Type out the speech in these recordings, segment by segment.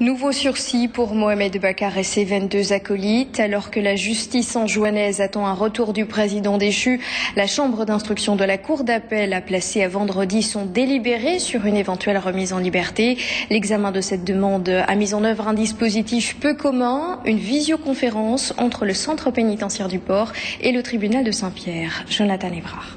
Nouveau sursis pour Mohamed Bakar et ses 22 acolytes. Alors que la justice anjouanaise attend un retour du président déchu, la chambre d'instruction de la cour d'appel a placé à vendredi son délibéré sur une éventuelle remise en liberté. L'examen de cette demande a mis en œuvre un dispositif peu commun, une visioconférence entre le centre pénitentiaire du Port et le tribunal de Saint-Pierre. Jonathan Evrard.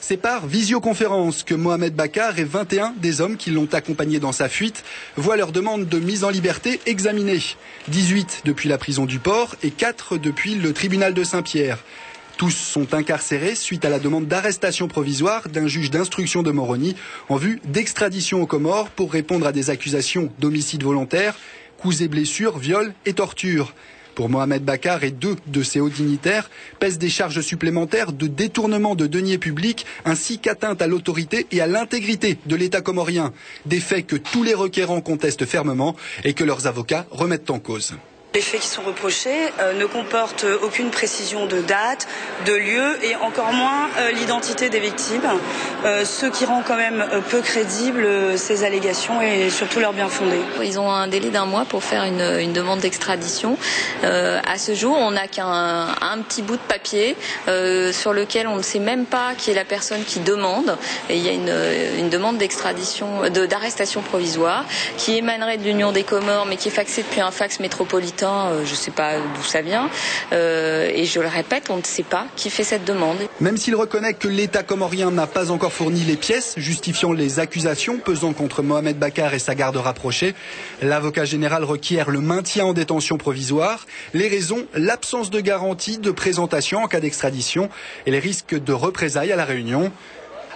C'est par visioconférence que Mohamed Bakar et 21 des hommes qui l'ont accompagné dans sa fuite voient leur demande de mise en liberté examinée. 18 depuis la prison du Port et 4 depuis le tribunal de Saint-Pierre. Tous sont incarcérés suite à la demande d'arrestation provisoire d'un juge d'instruction de Moroni en vue d'extradition aux Comores pour répondre à des accusations d'homicide volontaire, coups et blessures, viol et torture. Pour Mohamed Bakar et 2 de ses hauts dignitaires pèsent des charges supplémentaires de détournement de deniers publics ainsi qu'atteinte à l'autorité et à l'intégrité de l'État comorien. Des faits que tous les requérants contestent fermement et que leurs avocats remettent en cause. Les faits qui sont reprochés ne comportent aucune précision de date, de lieu et encore moins l'identité des victimes, ce qui rend quand même peu crédibles ces allégations et surtout leur bien fondé. Ils ont un délai d'1 mois pour faire une demande d'extradition. À ce jour, on n'a qu'un petit bout de papier sur lequel on ne sait même pas qui est la personne qui demande. Et il y a une demande d'extradition, d'arrestation provisoire qui émanerait de l'Union des Comores mais qui est faxée depuis un fax métropolitain. Je ne sais pas d'où ça vient et je le répète, on ne sait pas qui fait cette demande. Même s'il reconnaît que l'État comorien n'a pas encore fourni les pièces justifiant les accusations pesant contre Mohamed Bakar et sa garde rapprochée, l'avocat général requiert le maintien en détention provisoire. Les raisons, l'absence de garantie de présentation en cas d'extradition et les risques de représailles à la Réunion.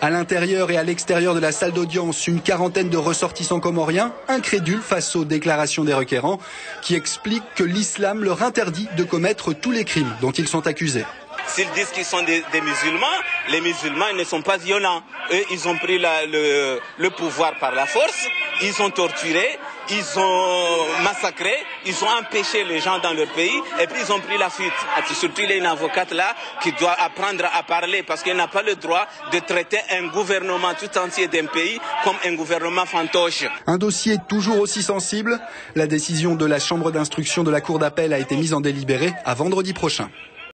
À l'intérieur et à l'extérieur de la salle d'audience, une quarantaine de ressortissants comoriens, incrédules face aux déclarations des requérants, qui expliquent que l'islam leur interdit de commettre tous les crimes dont ils sont accusés. S'ils disent qu'ils sont des musulmans, les musulmans ils ne sont pas violents. Eux, ils ont pris le pouvoir par la force, ils ont torturé, ils ont massacré, ils ont empêché les gens dans leur pays et puis ils ont pris la fuite. Surtout il y a une avocate là qui doit apprendre à parler parce qu'elle n'a pas le droit de traiter un gouvernement tout entier d'un pays comme un gouvernement fantoche. Un dossier toujours aussi sensible. La décision de la chambre d'instruction de la cour d'appel a été mise en délibéré à vendredi prochain.